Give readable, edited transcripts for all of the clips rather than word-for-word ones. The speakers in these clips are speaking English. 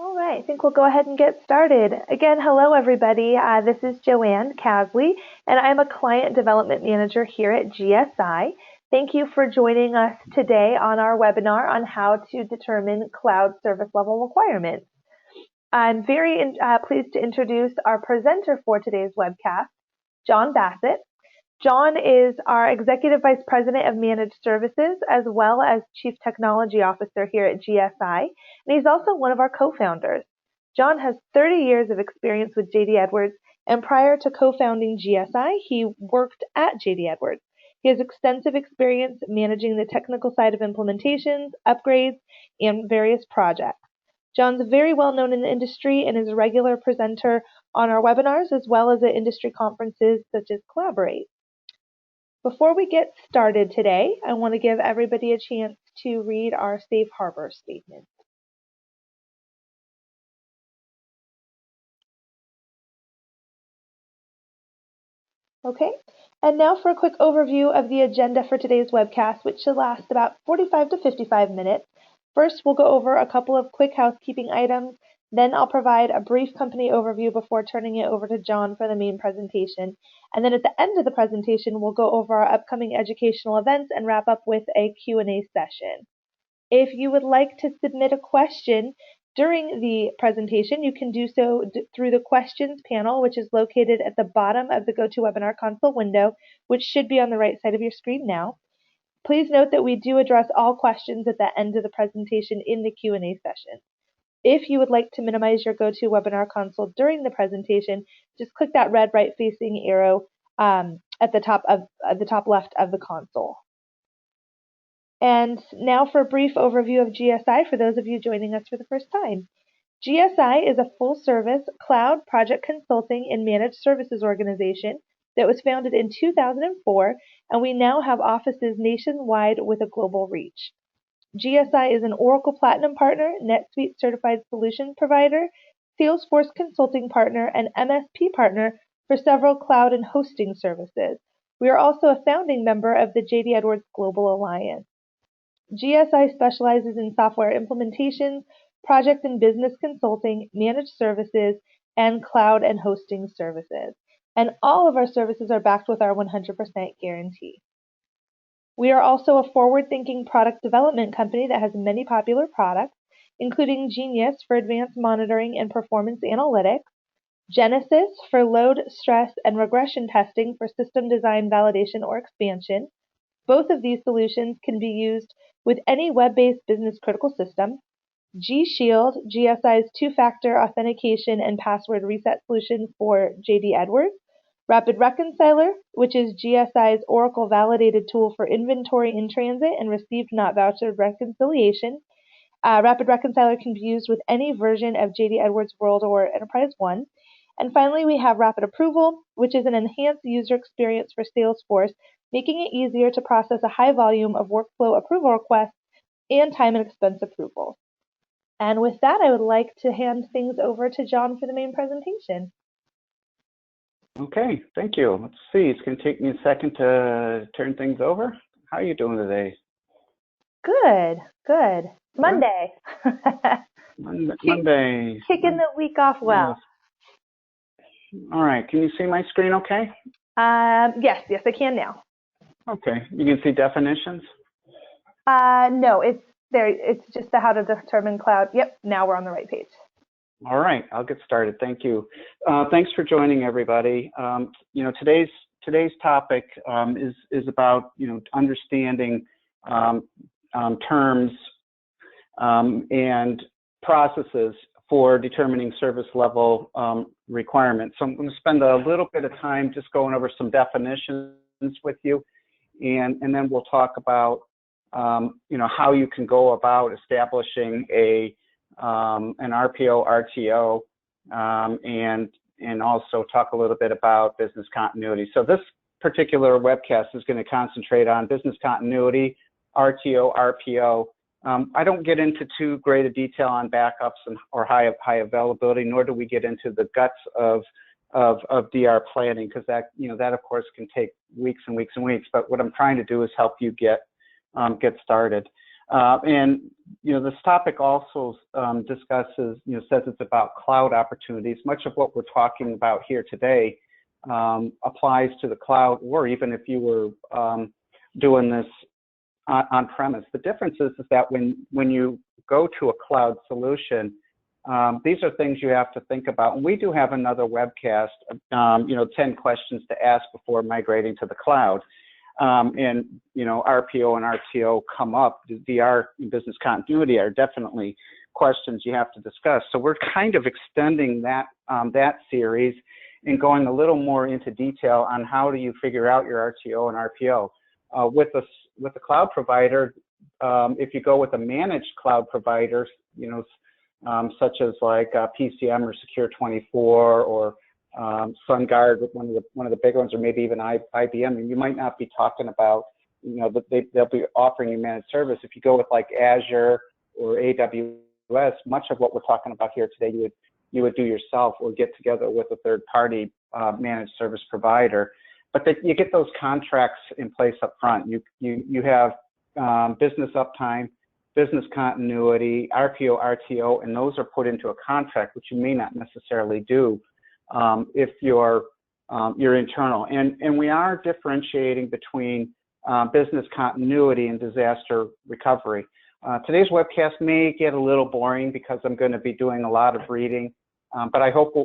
All right, I think we'll go ahead and get started. Again, hello everybody. This is Joanne Casley, and I'm a Client Development Manager here at GSI. Thank you for joining us today on our webinar on how to determine cloud service level requirements. I'm very pleased to introduce our presenter for today's webcast, John Bassett. John is our Executive Vice President of Managed Services as well as Chief Technology Officer here at GSI, and he's also one of our co-founders. John has 30 years of experience with JD Edwards, and prior to co-founding GSI, he worked at JD Edwards. He has extensive experience managing the technical side of implementations, upgrades, and various projects. John's very well known in the industry and is a regular presenter on our webinars as well as at industry conferences such as Collaborate. Before we get started today, I want to give everybody a chance to read our safe harbor statement. Okay, and now for a quick overview of the agenda for today's webcast, which should last about 45 to 55 minutes. First, we'll go over a couple of quick housekeeping items. Then I'll provide a brief company overview before turning it over to John for the main presentation. And then at the end of the presentation, we'll go over our upcoming educational events and wrap up with a Q&A session. If you would like to submit a question during the presentation, you can do so through the questions panel, which is located at the bottom of the GoToWebinar console window, which should be on the right side of your screen now. Please note that we do address all questions at the end of the presentation in the Q&A session. If you would like to minimize your GoToWebinar console during the presentation, just click that red right-facing arrow at the top left of the console. And now for a brief overview of GSI for those of you joining us for the first time. GSI is a full-service cloud project consulting and managed services organization that was founded in 2004, and we now have offices nationwide with a global reach. GSI is an Oracle Platinum Partner, NetSuite Certified Solution Provider, Salesforce Consulting Partner, and MSP Partner for several cloud and hosting services. We are also a founding member of the JD Edwards Global Alliance. GSI specializes in software implementations, project and business consulting, managed services, and cloud and hosting services. And all of our services are backed with our 100% guarantee. We are also a forward-thinking product development company that has many popular products, including Genius for advanced monitoring and performance analytics, Genesis for load, stress, and regression testing for system design, validation, or expansion. Both of these solutions can be used with any web-based business-critical system. G Shield, GSI's two-factor authentication and password reset solution for JD Edwards. Rapid Reconciler, which is GSI's Oracle validated tool for inventory in transit and received not vouchered reconciliation. Rapid Reconciler can be used with any version of JD Edwards World or Enterprise One. And finally, we have Rapid Approval, which is an enhanced user experience for Salesforce, making it easier to process a high volume of workflow approval requests and time and expense approvals. And with that, I would like to hand things over to John for the main presentation. Okay, thank you. Let's see, it's going to take me a second to turn things over. How are you doing today? Good, good. Monday. Monday. Kicking the week off well. Yes. All right, can you see my screen okay? Yes, I can now. Okay, you can see definitions? No, it's there. It's just the how to determine cloud. Yep, now we're on the right page. All right, I'll get started. Thank you. Thanks for joining, everybody. Today's topic is about understanding terms and processes for determining service level requirements. So I'm going to spend a little bit of time just going over some definitions with you, and then we'll talk about how you can go about establishing an RPO, RTO, and also talk a little bit about business continuity. So this particular webcast is going to concentrate on business continuity, RTO, RPO. I don't get into too great a detail on backups or high availability, nor do we get into the guts of DR planning, because that of course can take weeks and weeks and weeks. But what I'm trying to do is help you get started. And this topic also discusses, says it's about cloud opportunities. Much of what we're talking about here today applies to the cloud, or even if you were doing this on premise. The difference is that when you go to a cloud solution, these are things you have to think about. And we do have another webcast, 10 questions to ask before migrating to the cloud. And RPO and RTO come up. DR, business continuity, are definitely questions you have to discuss. So we're kind of extending that series and going a little more into detail on how do you figure out your RTO and RPO. With the cloud provider, if you go with a managed cloud provider, such as like PCM or Secure 24 or SunGuard, one of the big ones, or maybe even IBM, and you might not be talking about, they'll be offering you managed service. If you go with like Azure or AWS, much of what we're talking about here today, you would do yourself or get together with a third-party managed service provider. But you get those contracts in place up front. You have business uptime, business continuity, RPO, RTO, and those are put into a contract, which you may not necessarily do if you're internal. And we are differentiating between business continuity and disaster recovery. Today's webcast may get a little boring because I'm going to be doing a lot of reading, but I hope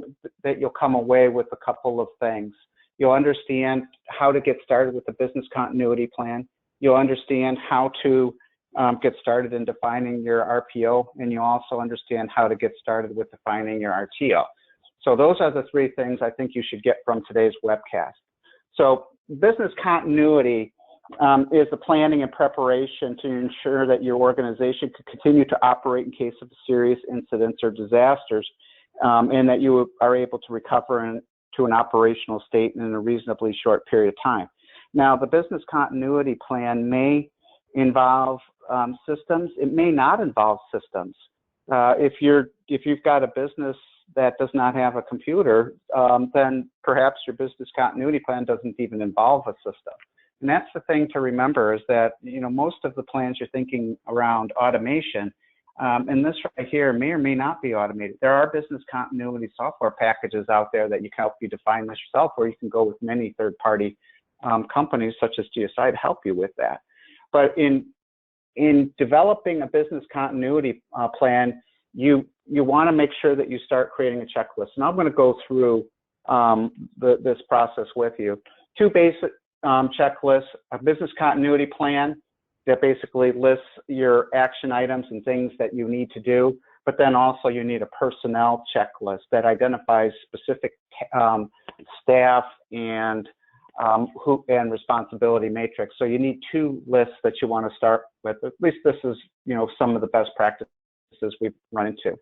that you'll come away with a couple of things. You'll understand how to get started with the business continuity plan. You'll understand how to get started in defining your RPO, and you also understand how to get started with defining your RTO. So those are the three things I think you should get from today's webcast. So business continuity is the planning and preparation to ensure that your organization can continue to operate in case of serious incidents or disasters, and that you are able to recover to an operational state in a reasonably short period of time. Now, the business continuity plan may involve systems. It may not involve systems. If you've got a business that does not have a computer, then perhaps your business continuity plan doesn't even involve a system. And that's the thing to remember, is that most of the plans you're thinking around automation, and this right here may or may not be automated. There are business continuity software packages out there that you can help you define this yourself, or you can go with many third-party companies such as GSI to help you with that. But in developing a business continuity plan, you want to make sure that you start creating a checklist. And I'm going to go through this process with you. Two basic checklists: a business continuity plan that basically lists your action items and things that you need to do, but then also you need a personnel checklist that identifies specific staff and responsibility matrix. So you need two lists that you want to start with. At least this is some of the best practices we've run into.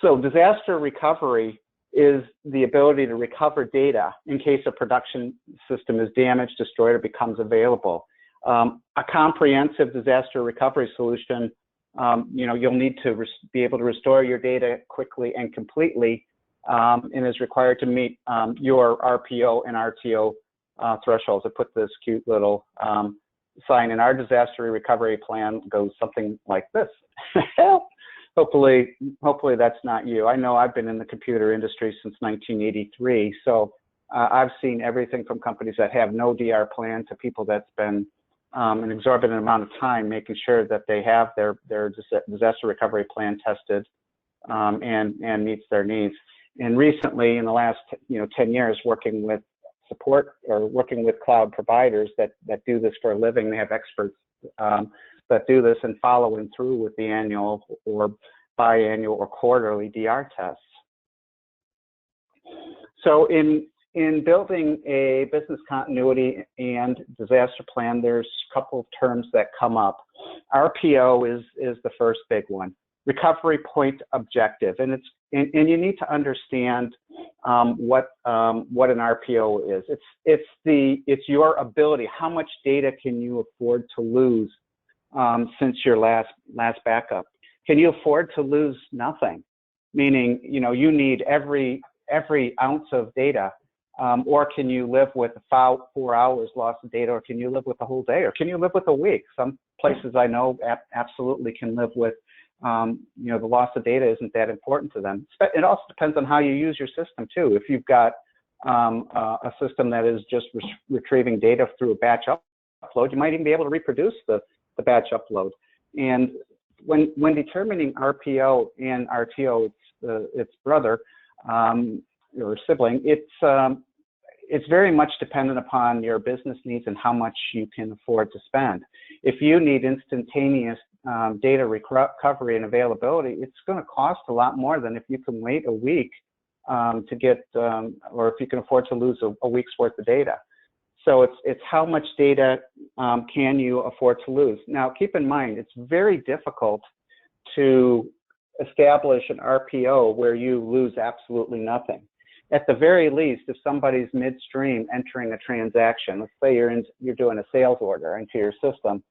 So disaster recovery is the ability to recover data in case a production system is damaged, destroyed, or becomes available. A comprehensive disaster recovery solution, you'll need to be able to restore your data quickly and completely, and is required to meet your RPO and RTO thresholds. I put this cute little sign, and our disaster recovery plan goes something like this. Hopefully that's not you. I know I've been in the computer industry since 1983, so I've seen everything from companies that have no DR plan to people that spend an exorbitant amount of time making sure that they have their disaster recovery plan tested and meets their needs. And recently, in the last 10 years, working with cloud providers that do this for a living, they have experts that do this and following through with the annual or biannual or quarterly DR tests. So in building a business continuity and disaster plan, there's a couple of terms that come up. RPO is the first big one. Recovery point objective, and you need to understand what an RPO is. It's your ability. How much data can you afford to lose since your last backup? Can you afford to lose nothing? Meaning, you need every ounce of data, or can you live with 4 hours loss of data, or can you live with a whole day, or can you live with a week? Some places I know absolutely can live with, the loss of data isn't that important to them. It also depends on how you use your system too. If you've got a system that is just retrieving data through a batch upload, you might even be able to reproduce the batch upload. And when determining RPO and RTO, its brother or sibling, it's very much dependent upon your business needs and how much you can afford to spend. If you need instantaneous data recovery and availability, it's going to cost a lot more than if you can wait a week to get, or if you can afford to lose a week's worth of data. So it's how much data can you afford to lose. Now, keep in mind, it's very difficult to establish an RPO where you lose absolutely nothing. At the very least, if somebody's midstream entering a transaction, let's say you're doing a sales order into your system,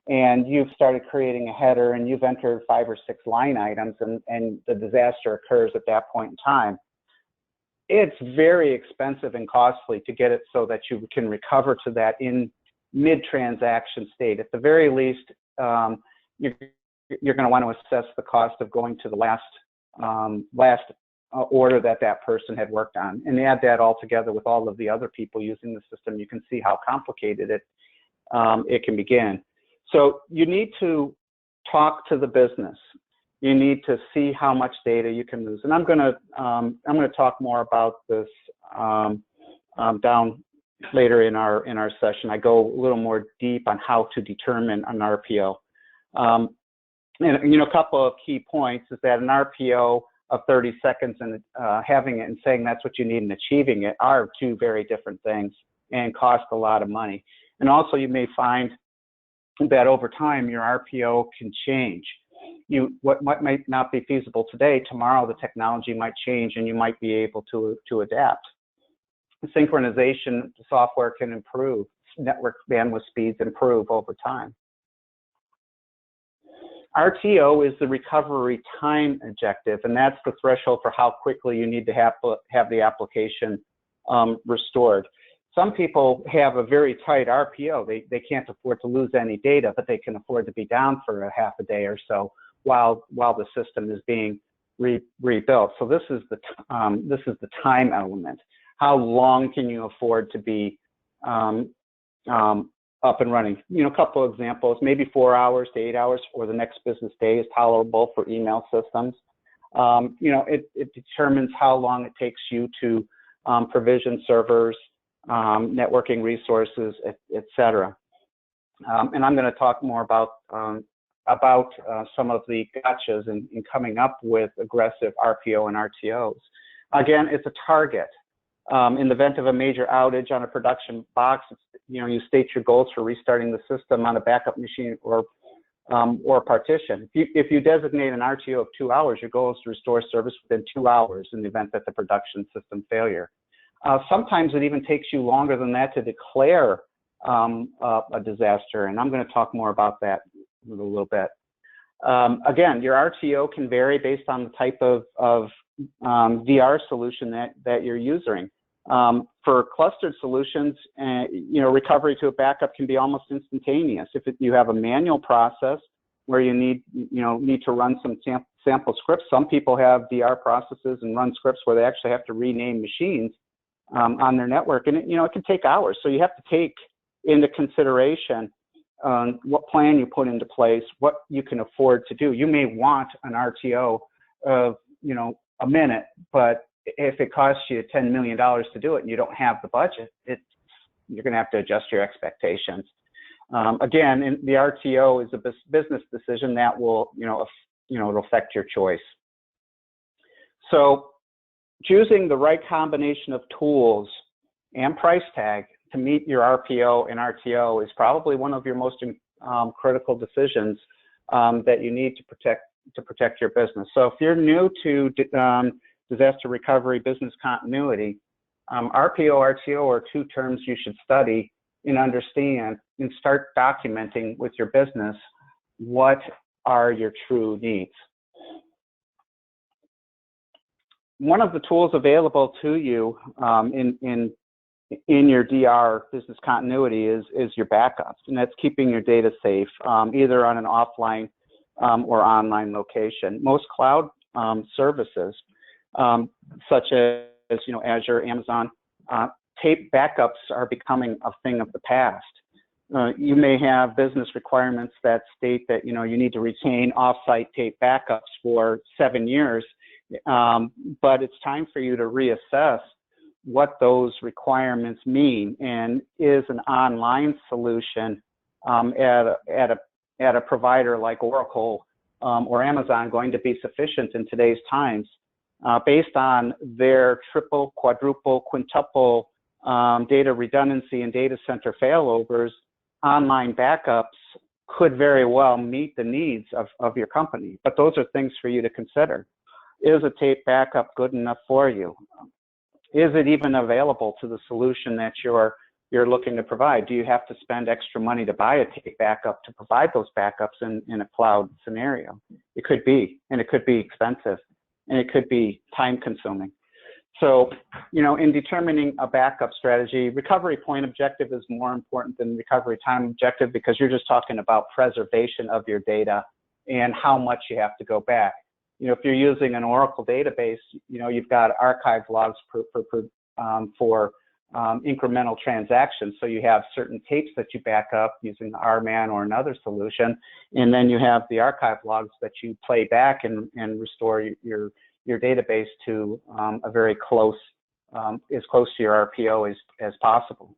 and you've started creating a header and you've entered 5 or 6 line items, and the disaster occurs at that point in time, it's very expensive and costly to get it so that you can recover to that in mid-transaction state. At the very least, you're going to want to assess the cost of going to the last order that person had worked on, and add that all together with all of the other people using the system. You can see how complicated it can begin. So you need to talk to the business. You need to see how much data you can lose. And I'm going to talk more about this down later in our session. I go a little more deep on how to determine an RPO. And a couple of key points is that an RPO of 30 seconds and having it and saying that's what you need and achieving it are two very different things and cost a lot of money. And also you may find that over time your RPO can change. What might not be feasible today, tomorrow the technology might change and you might be able to adapt. Synchronization software can improve. Network bandwidth speeds improve over time. RTO is the recovery time objective, and that's the threshold for how quickly you need to have the application restored. Some people have a very tight RPO. They can't afford to lose any data, but they can afford to be down for a half a day or so while the system is being rebuilt. So this is the time element. How long can you afford to be up and running? A couple of examples, maybe 4 hours to 8 hours or the next business day is tolerable for email systems. It determines how long it takes you to provision servers, networking resources, et cetera. And I'm going to talk more about some of the gotchas in coming up with aggressive RPO and RTOs. Again, it's a target. In the event of a major outage on a production box, you state your goals for restarting the system on a backup machine or partition. If you designate an RTO of 2 hours, your goal is to restore service within 2 hours in the event that the production system failure. Sometimes it even takes you longer than that to declare a disaster, and I'm going to talk more about that in a little bit. Again, your RTO can vary based on the type of VR solution that you're using. For clustered solutions, recovery to a backup can be almost instantaneous. If you have a manual process where you need to run some sample scripts, some people have VR processes and run scripts where they actually have to rename machines on their network, and it can take hours. So you have to take into consideration what plan you put into place, what you can afford to do. You may want an RTO of a minute, but if it costs you $10 million to do it and you don't have the budget, you're going to have to adjust your expectations. Again, the RTO is a business decision that will, it'll affect your choice. So choosing the right combination of tools and price tag to meet your RPO and RTO is probably one of your most critical decisions that you need to protect your business. So if you're new to disaster recovery business continuity, RPO, RTO are two terms you should study and understand and start documenting with your business what are your true needs. One of the tools available to you in in your DR business continuity is your backups, and that's keeping your data safe, either on an offline or online location. Most cloud services, such as Azure, Amazon, tape backups are becoming a thing of the past. You may have business requirements that state that you need to retain offsite tape backups for 7 years, but it's time for you to reassess what those requirements mean, and is an online solution at a provider like Oracle or Amazon going to be sufficient in today's times, based on their triple, quadruple, quintuple data redundancy and data center failovers. Online backups could very well meet the needs of your company, but those are things for you to consider. Is a tape backup good enough for you? Is it even available to the solution that you're looking to provide? Do you have to spend extra money to buy a tape backup to provide those backups in a cloud scenario? It could be, and it could be expensive, and it could be time consuming. So, in determining a backup strategy, recovery point objective is more important than recovery time objective, because you're just talking about preservation of your data and how much you have to go back. If you're using an Oracle database, you've got archive logs for incremental transactions. So you have certain tapes that you back up using the RMAN or another solution, and then you have the archive logs that you play back and restore your database to a very close, as close to your RPO as possible.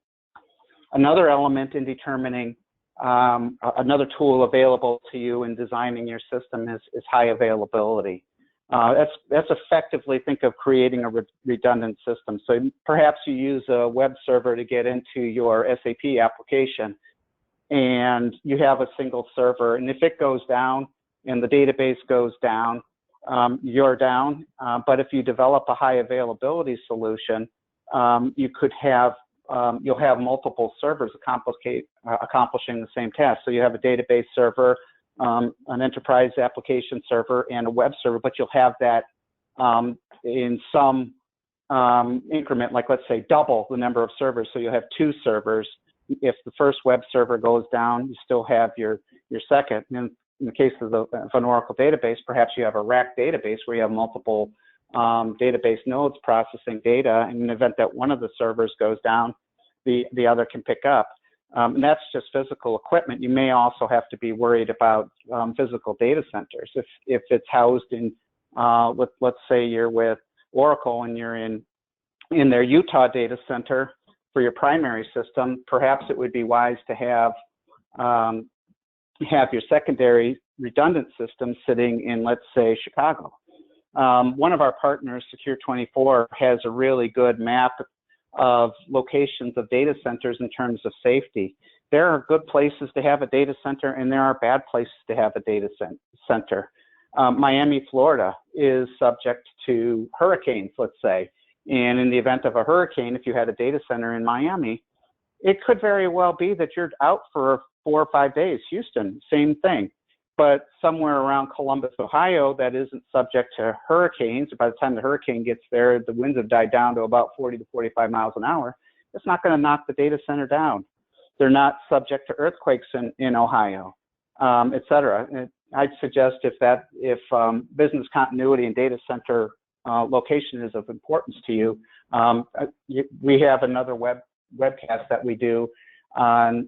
Another element in determining another tool available to you in designing your system is high availability. That's effectively, think of creating a redundant system. So perhaps you use a web server to get into your SAP application, and you have a single server, and if it goes down and the database goes down, you're down. But if you develop a high availability solution, you could have you'll have multiple servers accomplishing the same task. So you have a database server, an enterprise application server, and a web server, but you'll have that in some increment, like let's say double the number of servers. So you'll have 2 servers. If the first web server goes down, you still have your second. And in the case of an Oracle database, perhaps you have a rack database where you have multiple database nodes processing data. In the event that one of the servers goes down, the other can pick up. And that's just physical equipment. You may also have to be worried about physical data centers. If it's housed in, let's say you're with Oracle and you're in their Utah data center for your primary system, perhaps it would be wise to have your secondary redundant system sitting in, let's say, Chicago. One of our partners, Secure24, has a really good map of locations of data centers in terms of safety. There are good places to have a data center, and there are bad places to have a data center. Miami, Florida is subject to hurricanes, let's say. And in the event of a hurricane, if you had a data center in Miami, it could very well be that you're out for 4 or 5 days. Houston, same thing. But somewhere around Columbus, Ohio, that isn't subject to hurricanes, by the time the hurricane gets there, the winds have died down to about 40 to 45 miles an hour. It's not going to knock the data center down. They're not subject to earthquakes in Ohio, et cetera. And I'd suggest if business continuity and data center location is of importance to you, we have another webcast that we do on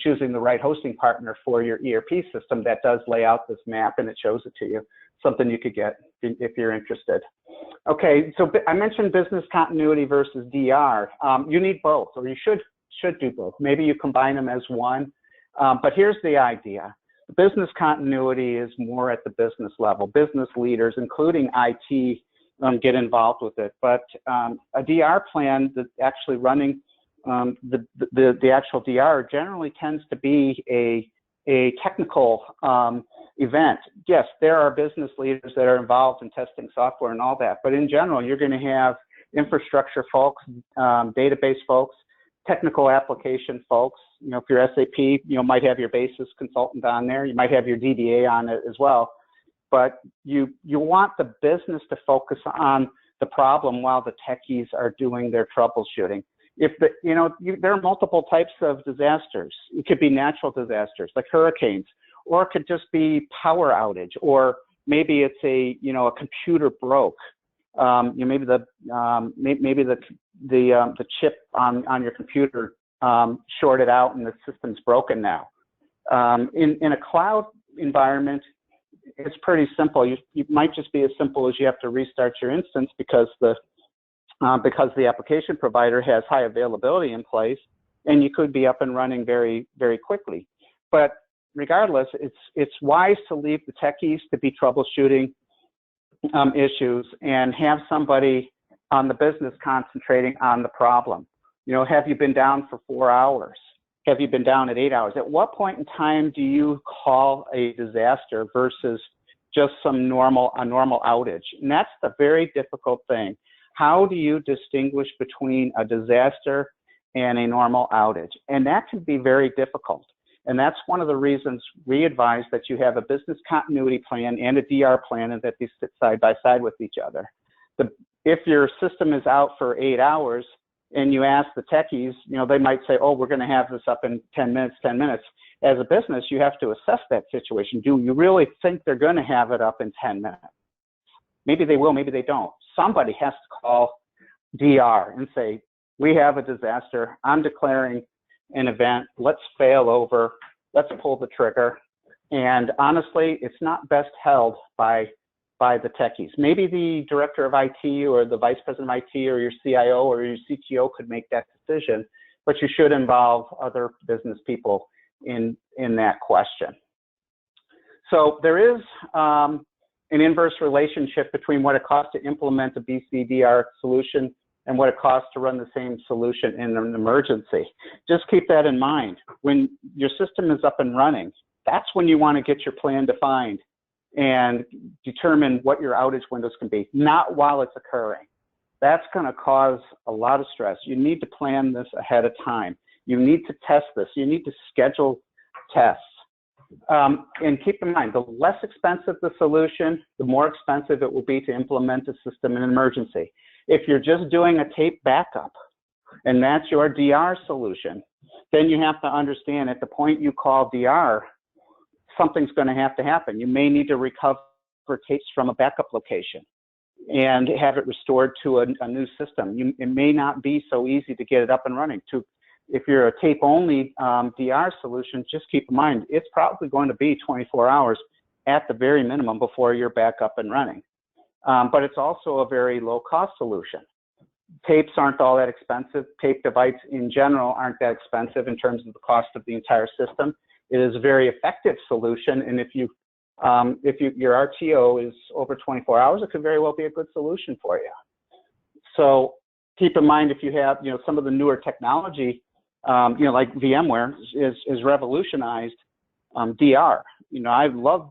choosing the right hosting partner for your ERP system that does lay out this map, and it shows it to you. Something you could get if you're interested. Okay, so I mentioned business continuity versus DR. You need both, or you should do both. Maybe you combine them as one, but here's the idea. Business continuity is more at the business level. Business leaders, including IT, get involved with it, but a DR plan that's actually running the actual DR generally tends to be a technical event. Yes, there are business leaders that are involved in testing software and all that, but in general, you're going to have infrastructure folks, database folks, technical application folks. If you're SAP, might have your basis consultant on there. You might have your DBA on it as well. But you want the business to focus on the problem while the techies are doing their troubleshooting. if there are multiple types of disasters. It could be natural disasters like hurricanes, or it could just be power outage, or maybe it's a computer broke. Maybe the chip on your computer shorted out and the system's broken now. In a cloud environment, it's pretty simple. You might just be as simple as you have to restart your instance because the application provider has high availability in place, and you could be up and running very, very quickly. But regardless, it's wise to leave the techies to be troubleshooting issues and have somebody on the business concentrating on the problem. Have you been down for 4 hours? Have you been down at 8 hours? At what point in time do you call a disaster versus just a normal outage? And that's the very difficult thing. How do you distinguish between a disaster and a normal outage? And that can be very difficult. And that's one of the reasons we advise that you have a business continuity plan and a DR plan and that they sit side by side with each other. If your system is out for 8 hours and you ask the techies, they might say, oh, we're going to have this up in 10 minutes. As a business, you have to assess that situation. Do you really think they're going to have it up in 10 minutes? Maybe they will, maybe they don't. Somebody has to call DR and say, we have a disaster. I'm declaring an event. Let's fail over. Let's pull the trigger. And honestly, it's not best held by the techies. Maybe the director of IT or the vice president of IT or your CIO or your CTO could make that decision, but you should involve other business people in that question. So there is an inverse relationship between what it costs to implement a BCDR solution and what it costs to run the same solution in an emergency. Just keep that in mind. When your system is up and running, that's when you want to get your plan defined and determine what your outage windows can be, not while it's occurring. That's going to cause a lot of stress. You need to plan this ahead of time. You need to test this. You need to schedule tests. And keep in mind, the less expensive the solution, the more expensive it will be to implement a system in an emergency. If you're just doing a tape backup and that's your DR solution, then you have to understand at the point you call DR, something's going to happen. You may need to recover tapes from a backup location and have it restored to a new system. It may not be so easy to get it up and running. If you're a tape-only DR solution, just keep in mind, it's probably going to be 24 hours at the very minimum before you're back up and running. But it's also a very low-cost solution. Tapes aren't all that expensive. Tape devices in general aren't that expensive in terms of the cost of the entire system. It is a very effective solution, and if your RTO is over 24 hours, it could very well be a good solution for you. So keep in mind, if you have some of the newer technology, like VMware is revolutionized DR. I love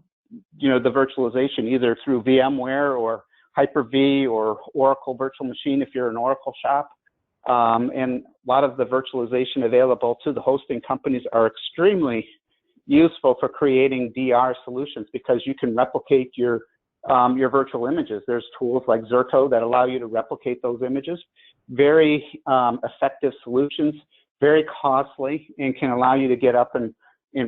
the virtualization either through VMware or Hyper-V or Oracle Virtual Machine if you're an Oracle shop. And a lot of the virtualization available to the hosting companies are extremely useful for creating DR solutions because you can replicate your virtual images. There's tools like Zerto that allow you to replicate those images. Very effective solutions, very costly, and can allow you to get up and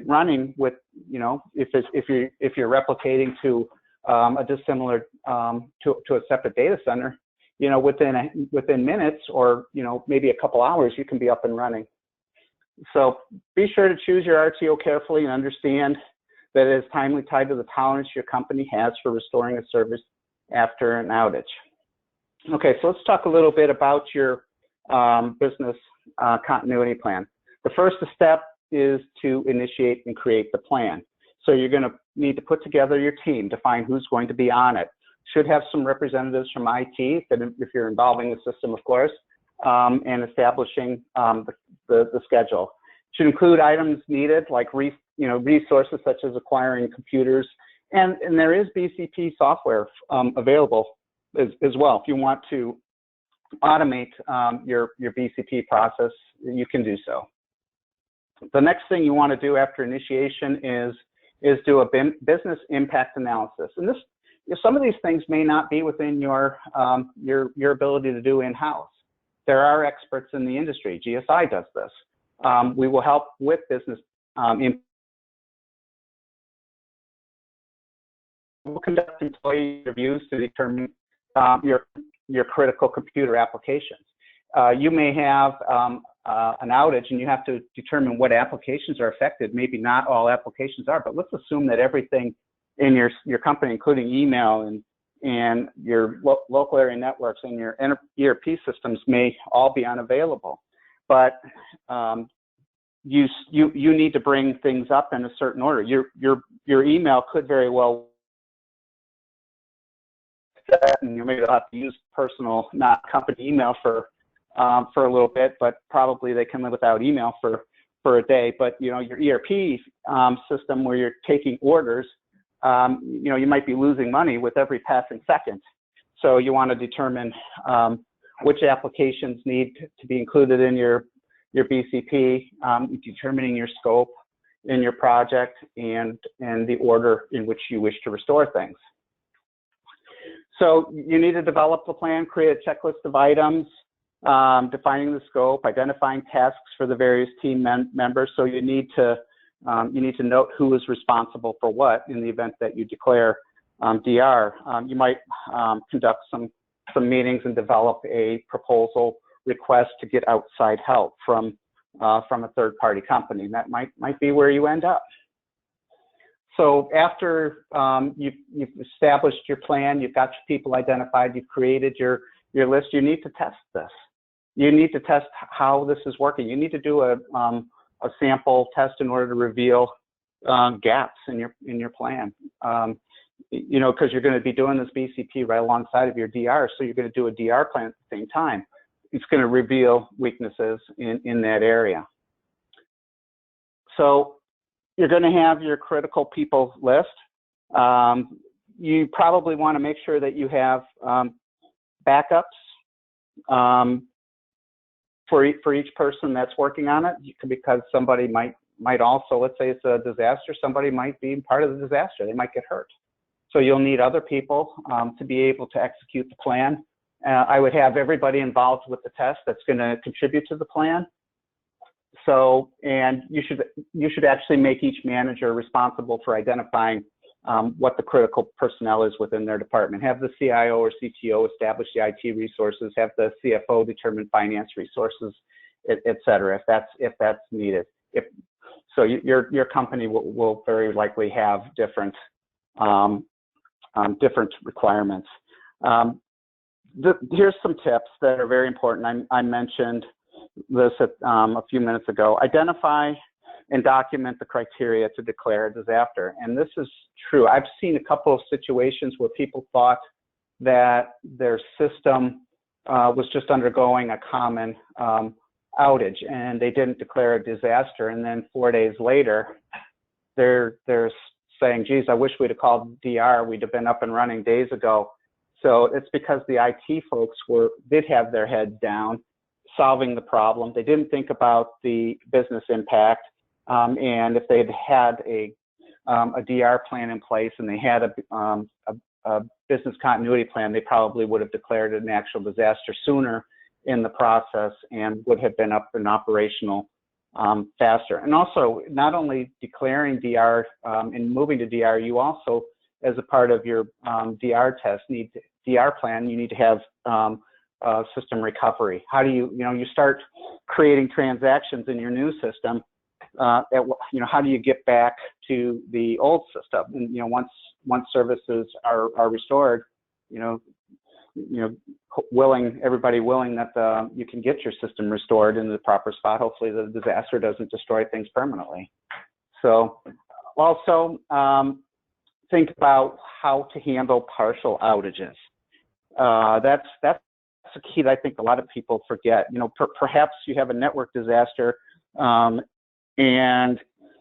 running with, if you're replicating to a dissimilar to a separate data center, within minutes or maybe a couple hours, you can be up and running. So be sure to choose your RTO carefully and understand that it is timely tied to the tolerance your company has for restoring a service after an outage. Okay, so let's talk a little bit about your business continuity plan. The first step is to initiate and create the plan. So you're going to need to put together your team, define who's going to be on it. Should have some representatives from IT, if you're involving the system, of course, and establishing the schedule. Should include items needed like resources such as acquiring computers, and there is BCP software available as well. If you want to automate your BCP process, you can do so. The next thing you want to do after initiation is do a business impact analysis, and some of these things may not be within your ability to do in-house. there are experts in the industry. GSI does this. We will help with business. We'll conduct employee reviews to determine your critical computer applications. You may have an outage and you have to determine what applications are affected. Maybe not all applications are, but let's assume that everything in your company, including email and your local area networks and your ERP systems, may all be unavailable. But you need to bring things up in a certain order. Your email could very well, and you maybe have to use personal, not company email for a little bit, but probably they can live without email for a day. But your ERP system where you're taking orders, you might be losing money with every passing second. So you want to determine which applications need to be included in your BCP, determining your scope in your project and the order in which you wish to restore things. So you need to develop the plan, create a checklist of items, defining the scope, identifying tasks for the various team members. So you need to note who is responsible for what in the event that you declare DR. You might conduct some meetings and develop a proposal request to get outside help from a third-party company. That might be where you end up. So after you've established your plan, you've got your people identified, you've created your list, you need to test this. You need to test how this is working. You need to do a sample test in order to reveal gaps in your plan. Because you're going to be doing this BCP right alongside of your DR, so you're going to do a DR plan at the same time. It's going to reveal weaknesses in that area. So you're going to have your critical people list. You probably want to make sure that you have backups for each person that's working on it, because somebody might also, let's say it's a disaster, somebody might be part of the disaster. They might get hurt. So you'll need other people to be able to execute the plan. I would have everybody involved with the test that's going to contribute to the plan. So, and you should actually make each manager responsible for identifying what the critical personnel is within their department. Have the CIO or CTO establish the IT resources. Have the CFO determine finance resources, et cetera, if that's needed. So your company will very likely have different requirements. Here's some tips that are very important. I mentioned this a few minutes ago. Identify and document the criteria to declare a disaster. And this is true. I've seen a couple of situations where people thought that their system was just undergoing a common outage, and they didn't declare a disaster. And then 4 days later, they're saying, geez, I wish we'd have called DR. We'd have been up and running days ago. So it's because the IT folks did have their heads down solving the problem. They didn't think about the business impact. And if they'd had a DR plan in place and they had a business continuity plan, they probably would have declared an actual disaster sooner in the process and would have been up and operational faster. And also, not only declaring DR and moving to DR, you also, as a part of your DR plan, you need to have system recovery. How do you start creating transactions in your new system? How do you get back to the old system? And once services are restored, everybody willing that you can get your system restored in the proper spot. Hopefully, the disaster doesn't destroy things permanently. So, also think about how to handle partial outages. That's a key that I think a lot of people forget. Perhaps you have a network disaster. And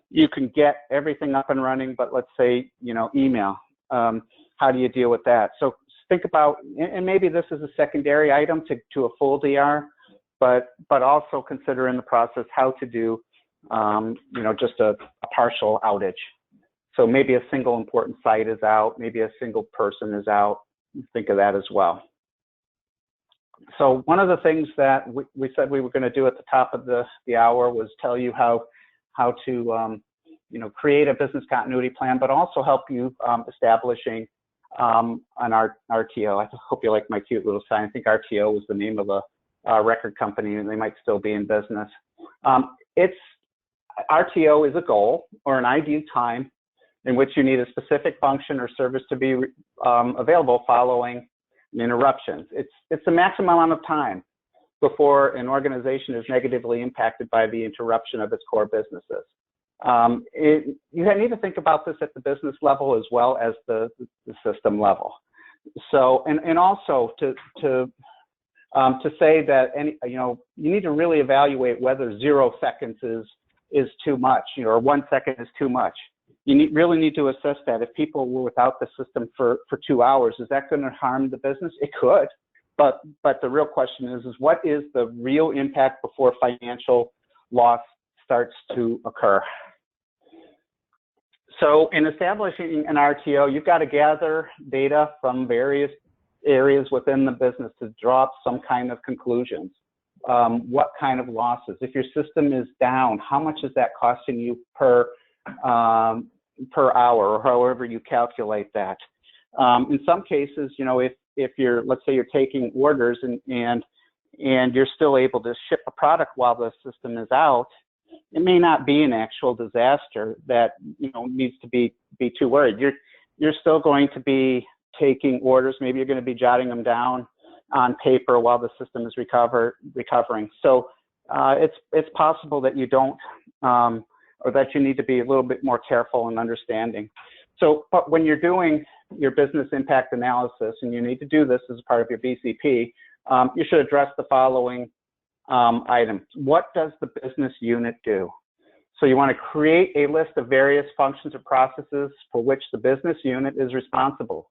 you can get everything up and running, but let's say, email. How do you deal with that? So think about, and maybe this is a secondary item to a full DR, but also consider in the process how to do, just a partial outage. So maybe a single important site is out, maybe a single person is out. Think of that as well. So one of the things that we said we were going to do at the top of the hour was tell you how to create a business continuity plan, but also help you establishing an RTO. I hope you like my cute little sign. I think RTO was the name of a record company, and they might still be in business. RTO is a goal or an ideal time in which you need a specific function or service to be available following an interruption. It's the maximum amount of time before an organization is negatively impacted by the interruption of its core businesses. You need to think about this at the business level as well as the system level. So, and also to say that you need to really evaluate whether 0 seconds is too much, or 1 second is too much. You really need to assess that. If people were without the system for 2 hours, is that going to harm the business? It could, but the real question is what is the real impact before financial loss starts to occur? So in establishing an RTO, you've got to gather data from various areas within the business to draw up some kind of conclusions. What kind of losses? If your system is down, how much is that costing you per hour, or however you calculate that? In some cases, if you're, let's say you're taking orders and you're still able to ship a product while the system is out, it may not be an actual disaster that needs to be too worried. You're still going to be taking orders. Maybe you're going to be jotting them down on paper while the system is recovering. So it's possible that you don't, or that you need to be a little bit more careful and understanding. So, but when you're doing your business impact analysis, and you need to do this as part of your BCP, you should address the following items. What does the business unit do? So you want to create a list of various functions or processes for which the business unit is responsible.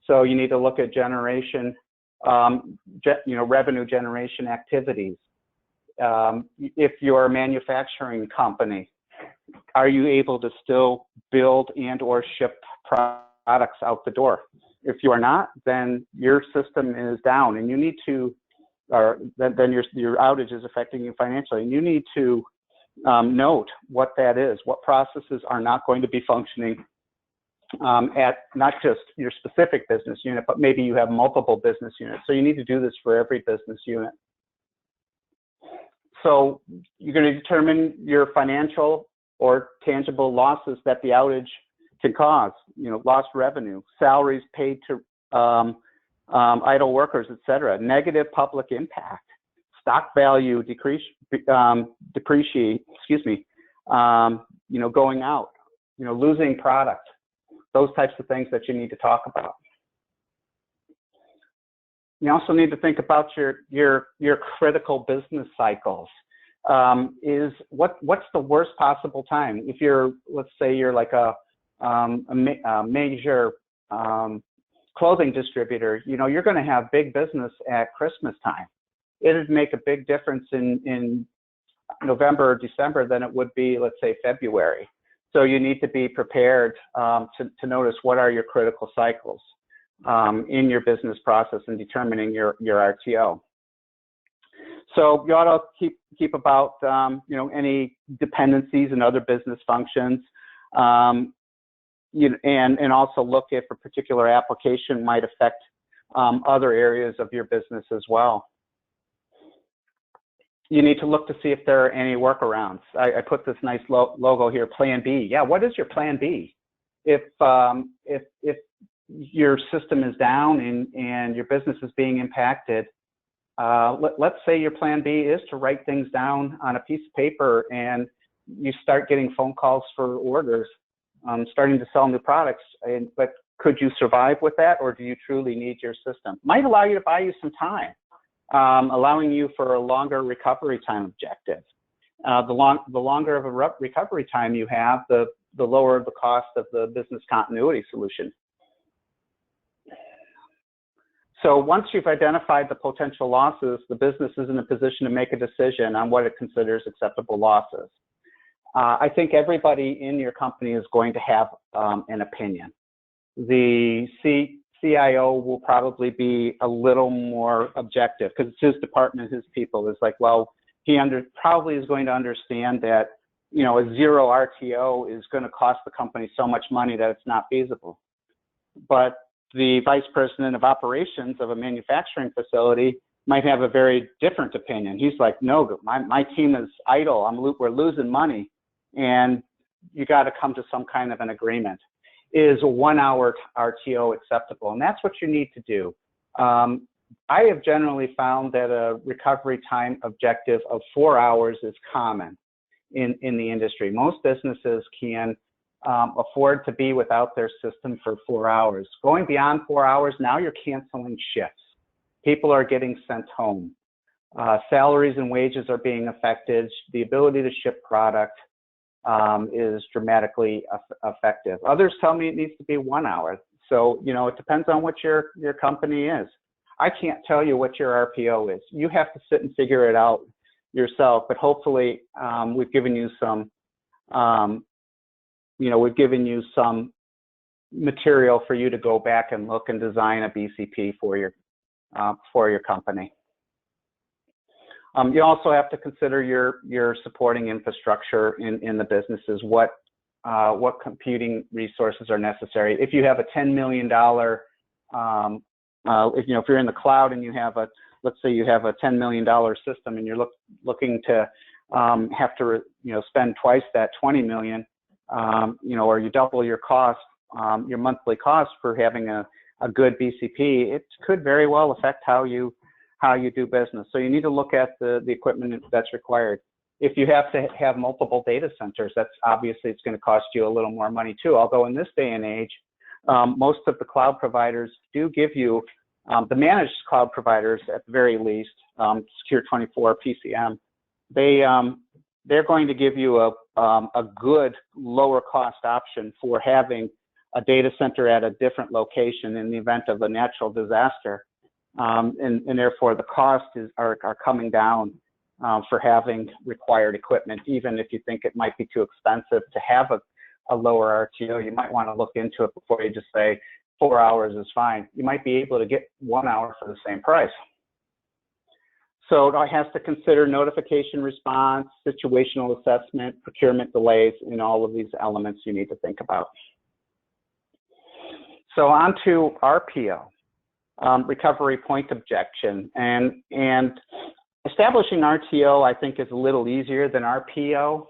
So you need to look at generation, revenue generation activities. If you're a manufacturing company, are you able to still build and or ship products out the door? If you are not, then your system is down, and you need to, or then your outage is affecting you financially, and you need to note what that is. What processes are not going to be functioning at not just your specific business unit, but maybe you have multiple business units. So you need to do this for every business unit. So you're going to determine your financial or tangible losses that the outage can cause, lost revenue, salaries paid to idle workers, etc., negative public impact, stock value depreciate, going out, losing product, those types of things that you need to talk about. You also need to think about your critical business cycles. What's the worst possible time? If you're, let's say you're like a major clothing distributor, you're going to have big business at Christmas time. It'd make a big difference in November or December than it would be, let's say, February. So you need to be prepared to notice what are your critical cycles in your business process and determining your RTO. So you ought to keep about any dependencies and other business functions, and also look if a particular application might affect other areas of your business as well. You need to look to see if there are any workarounds. I put this nice logo here, Plan B. Yeah, what is your Plan B? If your system is down and your business is being impacted, let's say your Plan B is to write things down on a piece of paper, and you start getting phone calls for orders, starting to sell new products. But could you survive with that, or do you truly need your system? Might allow you to buy you some time, allowing you for a longer recovery time objective. The longer of a recovery time you have, the lower the cost of the business continuity solution. So once you've identified the potential losses, the business is in a position to make a decision on what it considers acceptable losses. I think everybody in your company is going to have an opinion. The CIO will probably be a little more objective because it's his department, his people. It's like, well, he probably is going to understand that, you know, a zero RTO is going to cost the company so much money that it's not feasible. But the vice president of operations of a manufacturing facility might have a very different opinion. He's like, no, my team is idle. We're losing money, and you got to come to some kind of an agreement. Is a 1 hour RTO acceptable? And that's what you need to do. I have generally found that a recovery time objective of 4 hours is common in the industry. Most businesses can afford to be without their system for 4 hours. Going beyond 4 hours, now you're canceling shifts. People are getting sent home. Salaries and wages are being affected. The ability to ship product is dramatically effective. Others tell me it needs to be 1 hour. So, you know, it depends on what your company is. I can't tell you what your RPO is. You have to sit and figure it out yourself, but hopefully we've given you some, material for you to go back and look and design a BCP for your company. You also have to consider your supporting infrastructure in the businesses. What computing resources are necessary? If you have a $10 million, if you're in the cloud and you have let's say you have a $10 million system and you're looking to have to spend twice that 20 million, or you double your cost, your monthly cost for having a good BCP, it could very well affect how you do business. So you need to look at the equipment that's required. If you have to have multiple data centers, that's obviously it's going to cost you a little more money too. Although in this day and age, most of the cloud providers do give you, the managed cloud providers at the very least, Secure 24, PCM, they're going to give you a good lower cost option for having a data center at a different location in the event of a natural disaster. And therefore the costs are coming down for having required equipment. Even if you think it might be too expensive to have a lower RTO, you might want to look into it before you just say 4 hours is fine. You might be able to get 1 hour for the same price. So it has to consider notification response, situational assessment, procurement delays, and all of these elements you need to think about. So on to RPO. Recovery point objection, and establishing RTO I think is a little easier than RPO.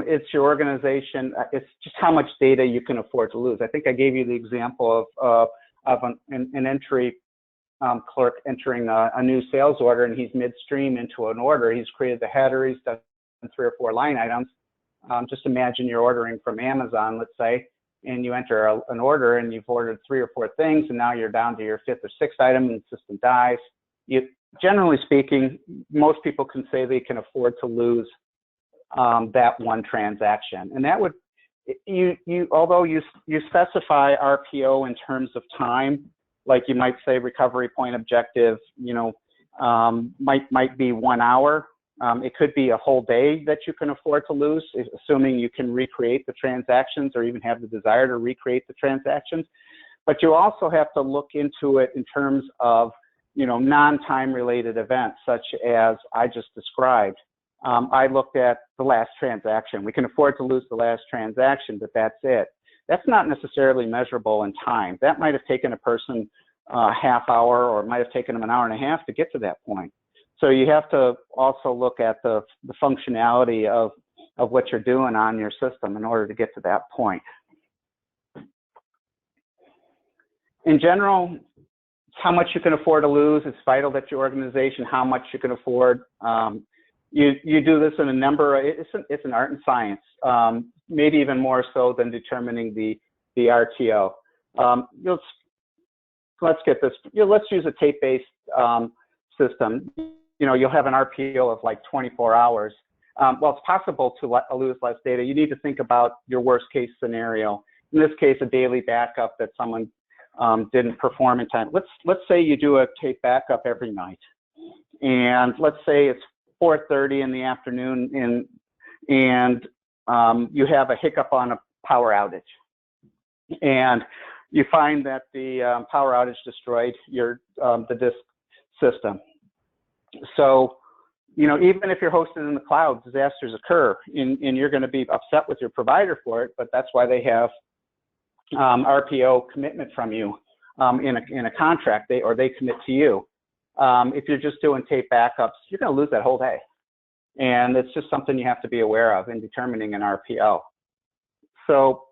It's your organization. It's just how much data you can afford to lose. I think I gave you the example of an entry clerk entering a new sales order, and he's midstream into an order. He's created the header. He's done 3 or 4 line items. Just imagine you're ordering from Amazon, let's say, and you enter an order and you've ordered 3 or 4 things, and now you're down to your 5th or 6th item and the system dies. Generally speaking, most people can say they can afford to lose that one transaction. And that would, although you specify RPO in terms of time, like you might say recovery point objective, might be 1 hour. It could be a whole day that you can afford to lose, assuming you can recreate the transactions or even have the desire to recreate the transactions. But you also have to look into it in terms of, non-time related events, such as I just described. I looked at the last transaction. We can afford to lose the last transaction, but that's it. That's not necessarily measurable in time. That might have taken a person a half hour, or it might have taken them an hour and a half to get to that point. So you have to also look at the functionality of what you're doing on your system in order to get to that point. In general, how much you can afford to lose is vital that your organization, how much you can afford. You do this in a number, it's an art and science, maybe even more so than determining the RTO. Let's get this, let's use a tape-based system. You'll have an RPO of like 24 hours. Well, it's possible to lose less data. You need to think about your worst case scenario. In this case, a daily backup that someone didn't perform in time. Let's say you do a tape backup every night, and let's say it's 4:30 in the afternoon, and you have a hiccup on a power outage, and you find that the power outage destroyed the disk system. So, even if you're hosted in the cloud, disasters occur, and you're going to be upset with your provider for it, but that's why they have RPO commitment from you in a contract, or they commit to you. If you're just doing tape backups, you're going to lose that whole day. And it's just something you have to be aware of in determining an RPO. So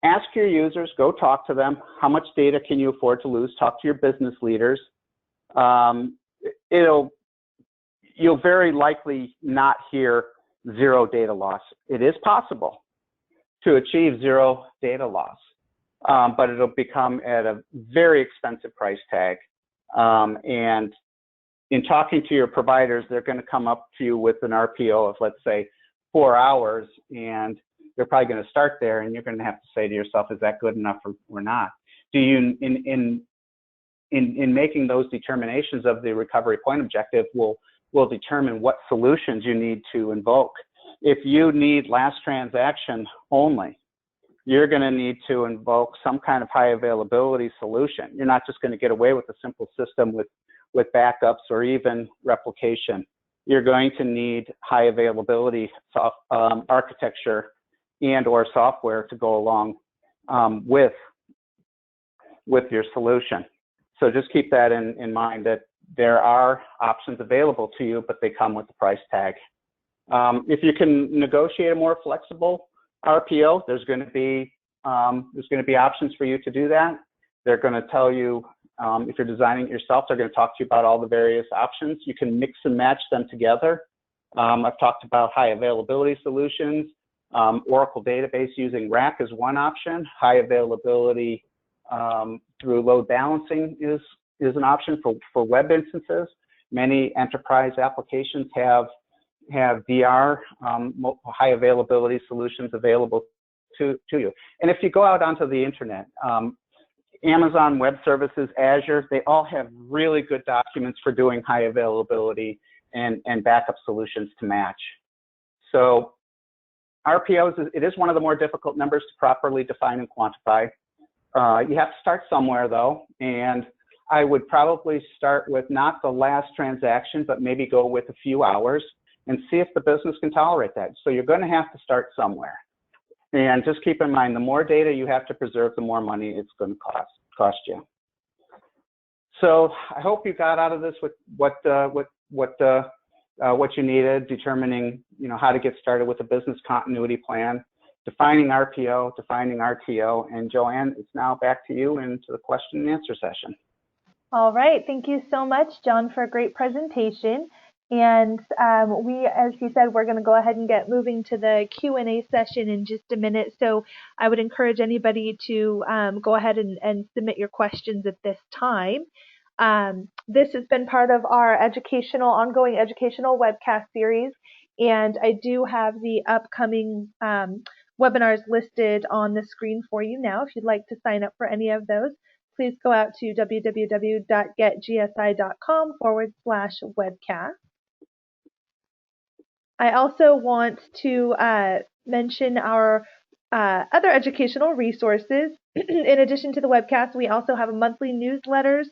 ask your users, go talk to them. How much data can you afford to lose? Talk to your business leaders. You'll very likely not hear zero data loss. It is possible to achieve zero data loss, but it'll become at a very expensive price tag. And in talking to your providers, they're going to come up to you with an RPO of, let's say, 4 hours, and they're probably going to start there, and you're going to have to say to yourself, is that good enough or not? Do you, in making those determinations of the recovery point objective, will determine what solutions you need to invoke. If you need last transaction only, you're going to need to invoke some kind of high availability solution. You're not just going to get away with a simple system with backups or even replication. You're going to need high availability architecture and or software to go along with your solution. So just keep that in mind, that there are options available to you, but they come with the price tag. If you can negotiate a more flexible RPO, there's going to be options for you to do that. They're going to tell you, if you're designing it yourself, they're going to talk to you about all the various options. You can mix and match them together. I've talked about high availability solutions. Oracle database using RAC is one option. High availability through load balancing is an option for web instances. Many enterprise applications have VR, high availability solutions available to you. And if you go out onto the internet, Amazon Web Services, Azure, they all have really good documents for doing high availability and backup solutions to match. So RPOs, it is one of the more difficult numbers to properly define and quantify. You have to start somewhere though, and I would probably start with not the last transaction, but maybe go with a few hours and see if the business can tolerate that. So you're going to have to start somewhere. And just keep in mind, the more data you have to preserve, the more money it's going to cost you. So I hope you got out of this with what you needed, determining how to get started with a business continuity plan, defining RPO, defining RTO, and Joanne, it's now back to you and to the question and answer session. All right, thank you so much, John, for a great presentation. And as he said, we're going to go ahead and get moving to the Q&A session in just a minute. So I would encourage anybody to go ahead and submit your questions at this time. This has been part of our ongoing educational webcast series, and I do have the upcoming webinars listed on the screen for you now. If you'd like to sign up for any of those, please go out to www.getgsi.com/webcast. I also want to mention our other educational resources. In addition to the webcast, we also have monthly newsletters,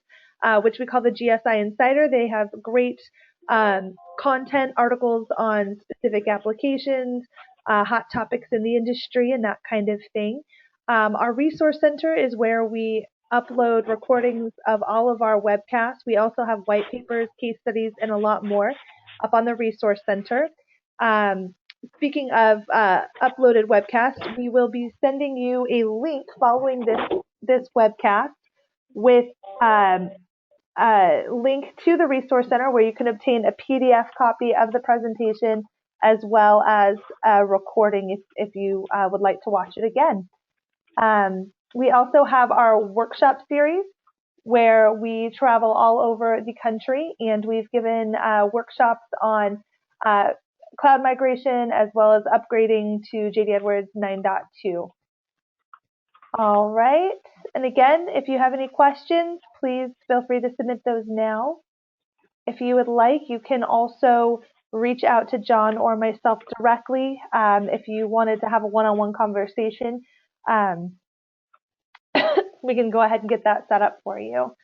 which we call the GSI Insider. They have great content, articles on specific applications, hot topics in the industry, and that kind of thing. Our resource center is where we upload recordings of all of our webcasts. We also have white papers, case studies, and a lot more up on the resource center. Speaking of uploaded webcasts, we will be sending you a link following this webcast with a link to the resource center where you can obtain a PDF copy of the presentation as well as a recording if you would like to watch it again. We also have our workshop series where we travel all over the country, and we've given workshops on cloud migration as well as upgrading to JD Edwards 9.2. All right. And again, if you have any questions, please feel free to submit those now. If you would like, you can also reach out to John or myself directly if you wanted to have a one-on-one conversation. we can go ahead and get that set up for you.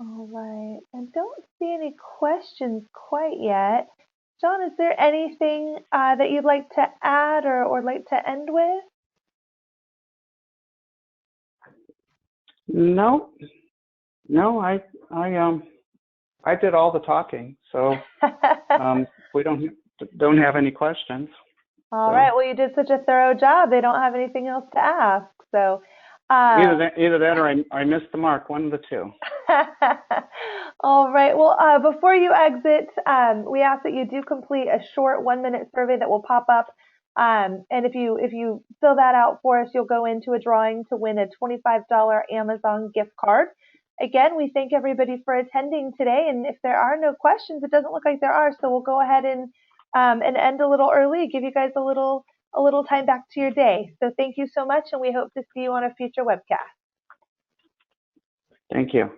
All right, I don't see any questions quite yet. John, is there anything that you'd like to add or like to end with? No, I did all the talking, so we don't have any questions. All right. Well, you did such a thorough job. They don't have anything else to ask. So either that or I missed the mark. One of the two. All right. Well, before you exit, we ask that you do complete a short 1-minute survey that will pop up. And if you fill that out for us, you'll go into a drawing to win a $25 Amazon gift card. Again, we thank everybody for attending today. And if there are no questions, it doesn't look like there are. So we'll go ahead and end a little early, give you guys a little time back to your day. So thank you so much, and we hope to see you on a future webcast. Thank you.